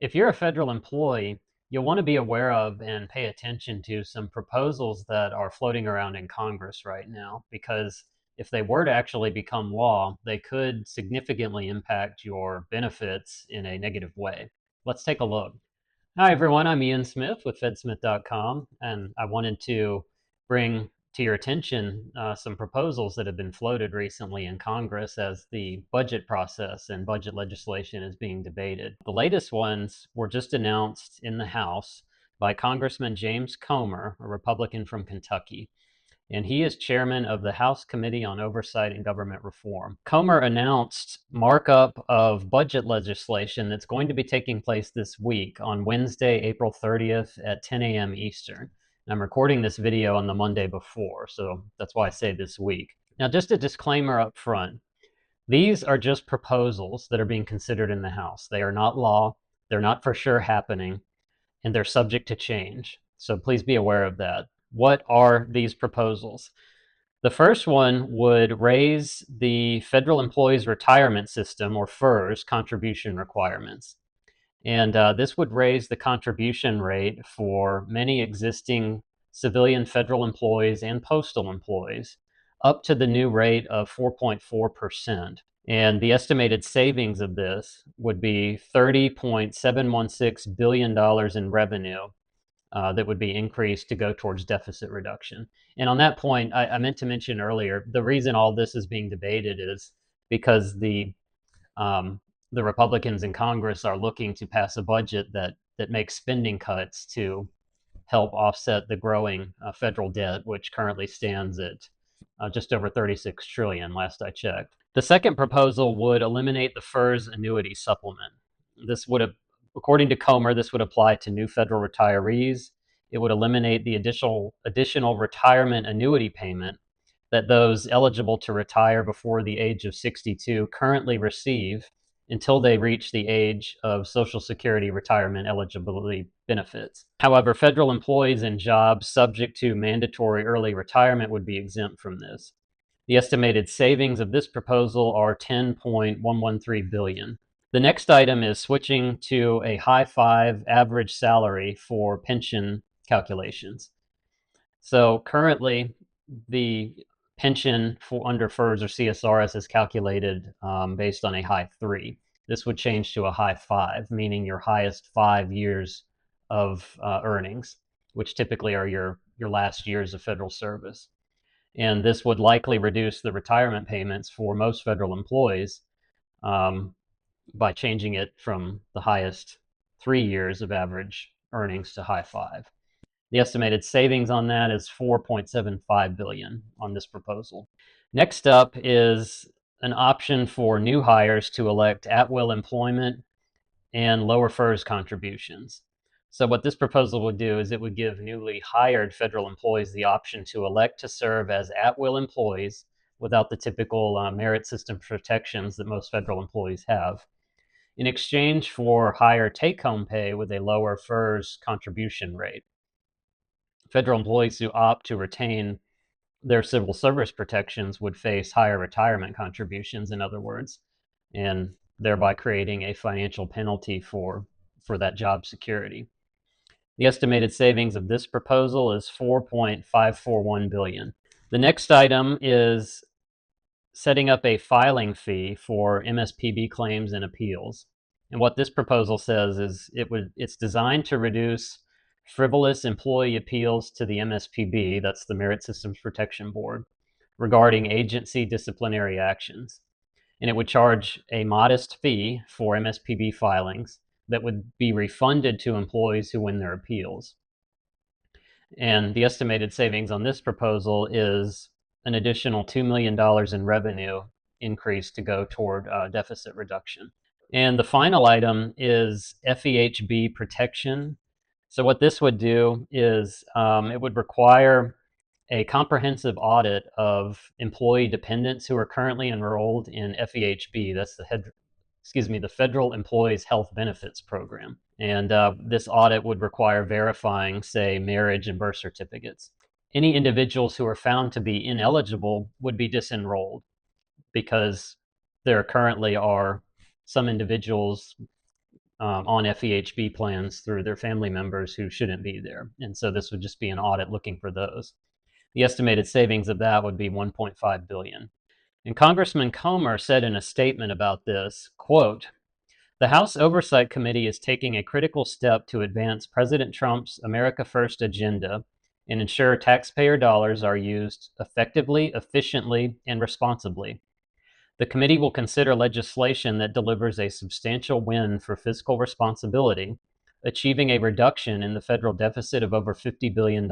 If you're a federal employee, you'll want to be aware of and pay attention to some proposals that are floating around in Congress right now, because if they were to actually become law, they could significantly impact your benefits in a negative way. Let's take a look. Hi, everyone. I'm Ian Smith with fedsmith.com, and I wanted to bring to your attention some proposals that have been floated recently in Congress as the budget process and budget legislation is being debated. The latest ones were just announced in the House by Congressman James Comer, a Republican from Kentucky, and he is chairman of the House Committee on Oversight and Government Reform. Comer announced markup of budget legislation that's going to be taking place this week on Wednesday, April 30th at 10 a.m. Eastern. I'm recording this video on the Monday before, so that's why I say this week. Now, just a disclaimer up front. These are just proposals that are being considered in the House. They are not law, they're not for sure happening, and they're subject to change. So please be aware of that. What are these proposals? The first one would raise the Federal Employees Retirement System, or FERS, contribution requirements. And this would raise the contribution rate for many existing civilian federal employees and postal employees up to the new rate of 4.4%. And the estimated savings of this would be $30.716 billion in revenue that would be increased to go towards deficit reduction. And on that point, I meant to mention earlier, the reason all this is being debated is because the Republicans in Congress are looking to pass a budget that makes spending cuts to help offset the growing federal debt, which currently stands at just over 36 trillion last I checked. The second proposal would eliminate the FERS annuity supplement. This would have According to Comer, this would apply to new federal retirees. It would eliminate the additional retirement annuity payment that those eligible to retire before the age of 62 currently receive until they reach the age of Social Security retirement eligibility benefits. However, federal employees in jobs subject to mandatory early retirement would be exempt from this. The estimated savings of this proposal are $10.113 billion. The next item is switching to a high five average salary for pension calculations. So currently, the pension for under FERS or CSRS is calculated based on a high 3. This would change to a high 5, meaning your highest 5 years of earnings, which typically are your last years of federal service. And this would likely reduce the retirement payments for most federal employees by changing it from the highest 3 years of average earnings to high 5. The estimated savings on that is $4.75 billion on this proposal. Next up is an option for new hires to elect at-will employment and lower FERS contributions. So what this proposal would do is it would give newly hired federal employees the option to elect to serve as at-will employees without the typical merit system protections that most federal employees have, in exchange for higher take-home pay with a lower FERS contribution rate. Federal employees who opt to retain their civil service protections would face higher retirement contributions, in other words, and thereby creating a financial penalty for that job security. The estimated savings of this proposal is $4.541 billion. The next item is setting up a filing fee for MSPB claims and appeals. And what this proposal says is it's designed to reduce frivolous employee appeals to the MSPB, that's the Merit Systems Protection Board, regarding agency disciplinary actions. And it would charge a modest fee for MSPB filings that would be refunded to employees who win their appeals. And the estimated savings on this proposal is an additional $2 million in revenue increase to go toward deficit reduction. And the final item is FEHB protection. So what this would do is it would require a comprehensive audit of employee dependents who are currently enrolled in FEHB. That's the Federal Employees Health Benefits Program. And this audit would require verifying, say, marriage and birth certificates. Any individuals who are found to be ineligible would be disenrolled because there currently are some individuals on FEHB plans through their family members who shouldn't be there. And so this would just be an audit looking for those. The estimated savings of that would be 1.5 billion. And Congressman Comer said in a statement about this, quote, "The House Oversight Committee is taking a critical step to advance President Trump's America First agenda and ensure taxpayer dollars are used effectively, efficiently, and responsibly. The committee will consider legislation that delivers a substantial win for fiscal responsibility, achieving a reduction in the federal deficit of over $50 billion.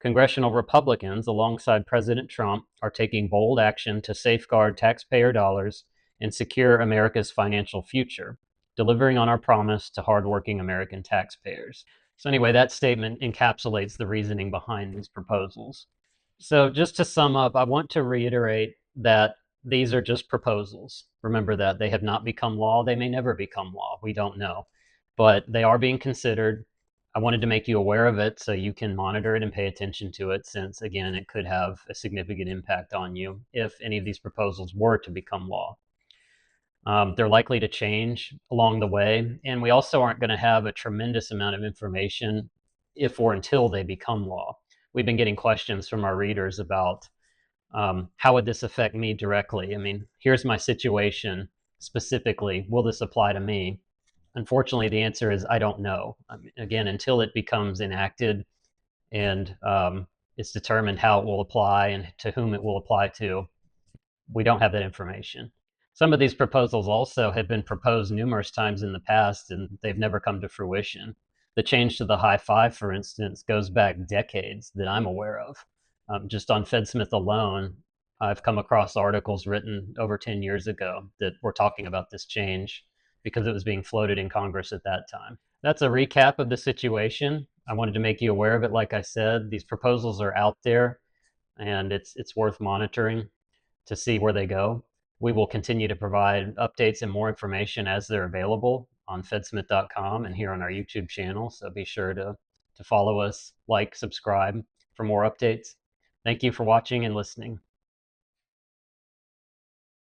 Congressional Republicans, alongside President Trump, are taking bold action to safeguard taxpayer dollars and secure America's financial future, delivering on our promise to hardworking American taxpayers." So anyway, that statement encapsulates the reasoning behind these proposals. So just to sum up, I want to reiterate that these are just proposals. Remember that they have not become law. They may never become law. We don't know. But they are being considered. I wanted to make you aware of it so you can monitor it and pay attention to it, since, again, it could have a significant impact on you if any of these proposals were to become law. They're likely to change along the way, and we also aren't going to have a tremendous amount of information if or until they become law. We've been getting questions from our readers about how would this affect me directly? I mean, here's my situation specifically. Will this apply to me? Unfortunately, the answer is I don't know. I mean, again, until it becomes enacted and it's determined how it will apply and to whom it will apply to, we don't have that information. Some of these proposals also have been proposed numerous times in the past, and they've never come to fruition. The change to the high five, for instance, goes back decades that I'm aware of. Just on FedSmith alone, I've come across articles written over 10 years ago that were talking about this change because it was being floated in Congress at that time. That's a recap of the situation. I wanted to make you aware of it. Like I said, these proposals are out there, and it's worth monitoring to see where they go. We will continue to provide updates and more information as they're available on fedsmith.com and here on our YouTube channel. So be sure to follow us, like, subscribe for more updates. Thank you for watching and listening.